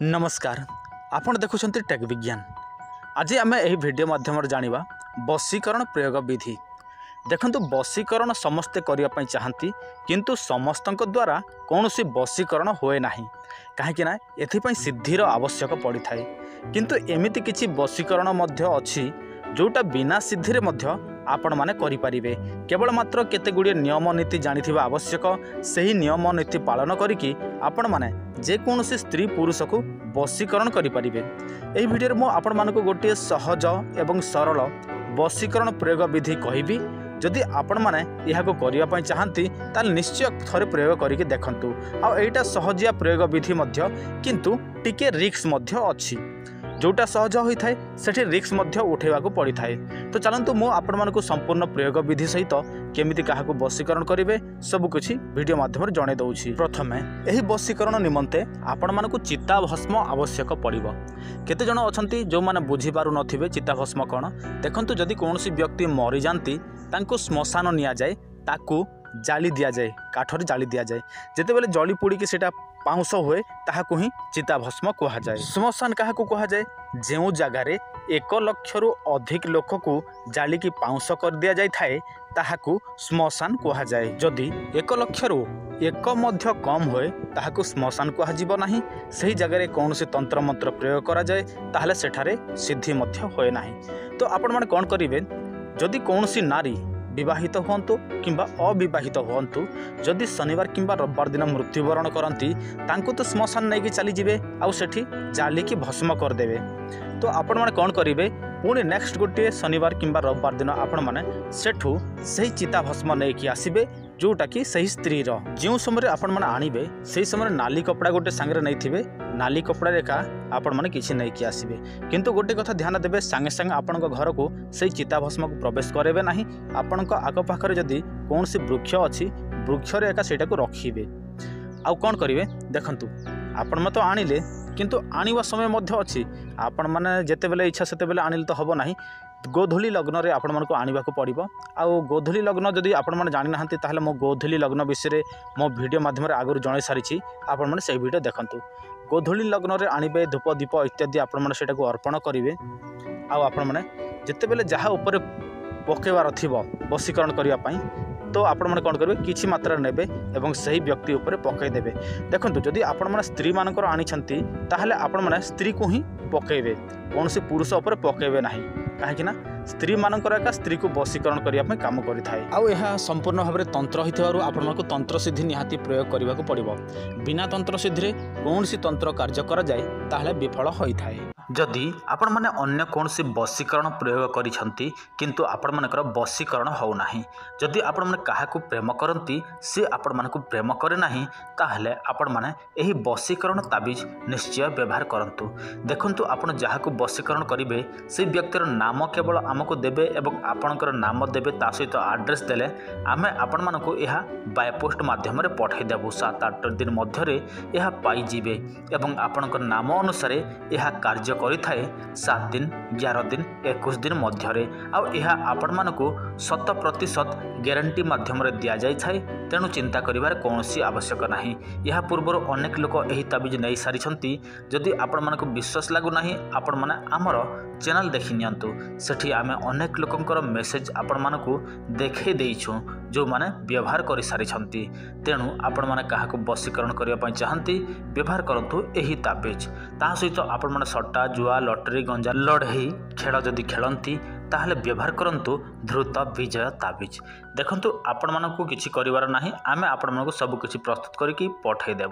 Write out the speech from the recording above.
नमस्कार आपण देखुछंती टेक विज्ञान। आज आम यह वीडियो माध्यम जानिबा वशीकरण प्रयोग विधि। देखंतु वशीकरण समस्ते करने चाहती किंतु समस्तक द्वारा कौन सी वशीकरण होए नाही कहीं ना एथिपाई सिद्धिर आवश्यक पड़ी थाए। किंतु एमिति किछि वशीकरण मध्य अछि जोटा बिना सिद्धि मध्य आपण माने करि परिबे। केवल मात्र केते गुड़िए नियम नीति जानिथिबा आवश्यक। सही नियम नीति पालन करिकी आपण माने जे कौनसी स्त्री पुरुष को वशीकरण करि परिबे। एही वीडियो मो आपण मानको गोटे सहज एवं सरल वशीकरण प्रयोग विधि कहिबी। जदि आपण माने यहाको करिया पई चाहंती ताल निश्चय थरे प्रयोग करिके देखंतु। आ एटा सहजिया प्रयोग विधि मध्य किंतु टिके रिस्क मध्य अछि। जोटा सहज होता है सेठी रिस्क मध्य उठेबाको पड़ी थाए। तो चलंतु मो आपण मानको संपूर्ण प्रयोग विधि सहित केमिति काहाको वशीकरण करिवे सब कुछ वीडियो माध्यम रे जणे दउछि। प्रथमे एही वशीकरण निमंते आपण मानको चिता भस्म आवश्यक पड़िबो। केते जण अछंती जो माने बुझी पारु नथिबे चिता भस्म कोन। देखंतु जदि कोनोसी व्यक्ति मरि जानती तांको श्मशान निया जाय, ताकू जाली दिया जाए, काठर जाली दिया जाए। जेते बेले जली पोड़ी के सेटा पाउंस हुए ताहाकू ही चिता भस्म कहा जाए। श्मशान काहाकू कहा जाए जो जगार 1 लाख रु अधिक लोक को जाली की पाउंस कर दिया जाए थाए ताहाकू श्मशान कहा जाए। जदि 1 लाख रु 1 मध्य कम हुए ताहाकू श्मशान कहा जीव नाही। सही जगार कौन से तंत्र मंत्र प्रयोग करा जाए ताहले सेठारे सिद्धि मध्य होए नाही। तो आपण माने कोन करिवे जदि कौनसी नारी विवाहित हुंतु किंबा अविवाहित हुंतु जदि शनिवार किंबा रविवार दिन मृत्युवरण करती तांको तो श्मशान नहीं चली जिवे आउ सेठी जाली की भस्म कर देवे। तो आपण माने कोन करिवे पुणी नेक्स्ट गोटे शनिवार किंबा रविवार दिन आपण माने सेठू सही चिता भस्म नहीं कि आसीबे जोटा कि सही स्त्री जो समय आपण माने आनिबे सही समय नाली कपड़ा गोटे सांगे नहीं थिबे। नाली कपड़ा रेखा आपण माने किछि नहीं कि आसीबे। किंतु गोटे कथा ध्यान देबे सांगे सांगे आपण घर को सही चिता भस्म को प्रवेश करेबे नाही। आपण आग पाखरे जदि कौन सी वृक्ष अच्छी वृक्ष रे एका सेटा को रखिबे। आउ कोन करिवे देखंतु आपण मत आनिले किंतु आनिबा समय मध्य अछि। आपण माने जेते बेले इच्छा सेते बेले आनिल तो हबो नाही। गोधूली लग्न रे आपण मानको आनिबाको पड़िबो। आउ गोधूली लग्न जदि आपण माने जानि नाहंती ताहले मो गोधूली लग्न विषय मो वीडियो माध्यम रे आगु जणाई सारिछि। आपण माने सेही वीडियो देखंतु। गोधूली लग्न रे आनिबे धूप दीप इत्यादि आपण माने सेटा को अर्पण करिवे। आउ आपण माने जेते बेले जहा ऊपर पकेबार थिबो वशीकरण करिया पई तो आपण माने कोन करिवे किछि मात्रा नेबे एवं सही व्यक्ति ऊपर पकई देबे। देखंतु जदि आपण माने स्त्री मानकर आनी छंती ताहले आपण माने स्त्री को ही पकेबे, कौन से पुरुष ऊपर पकेबे नाही। काहे ना स्त्री मानकर एका स्त्री को वशीकरण करिया पई काम करि थाए। आउ एहा संपूर्ण भाबरे तंत्र हितवारु आपण मानको तंत्र सिद्धि निहाती प्रयोग करिवाको पड़िबो। बिना तंत्र सिद्धि रे कौन सी तंत्र कार्य करा जाए ताहले विफल होई थाए। जदि आपण माने अन्य कौन सी वशीकरण प्रयोग करिसंती किंतु आपण मानकर वशीकरण हो नाही, जदि आपण माने काहाकू प्रेम करंती से आपण मानकू प्रेम करे नाही ताहले आपण माने एही वशीकरण ताबिज निश्चय व्यवहार करंतु। देखंतु आपण जहाकू वशीकरण करिवे से व्यक्तिर नाम केवल आमको देबे एवं आपणकर नाम देबे ता सहित एड्रेस देले आमे आपण मानकू एहा बाय पोस्ट माध्यम रे पठाई देबु। 7-8 दिन मध्य रे एहा पाई जिवे एवं आपणकर नाम अनुसार एहा कार्य करि थाए 7 दिन 11 दिन 21 दिन मध्य रे। आ एहा आपण मानकू 100% ग्यारंटी माध्यम रे दिया जाय थाए। तेणु चिंता करिवार कोनोसी आवश्यक नाही। यह पूर्व अनेक लोक एही ताबिज नै सारिछंती। जदि आपण मानकू विश्वास लागु नाही आपण माने हमर चैनल देखि नियंतु। सेठी आमे अनेक लोकंकर मेसेज आपण मानकू देखै देइछु जो माने व्यवहार करि सारिछंती। तेणु आपण माने काहाकू वशीकरण करिया पई चाहंती व्यवहार करंतु एही ताबिज। ता सहित आपण माने सट्टा जुआ लॉटरी गंजा लड़ई खेल जदि खेलती ताहले व्यवहार करंतु ध्रुत विजय ताबिज। देखंतु आपण मानकू किछि करिवार नाही, आमे आपण मानकू सब किछि प्रस्तुत करिकि पठाई देबु।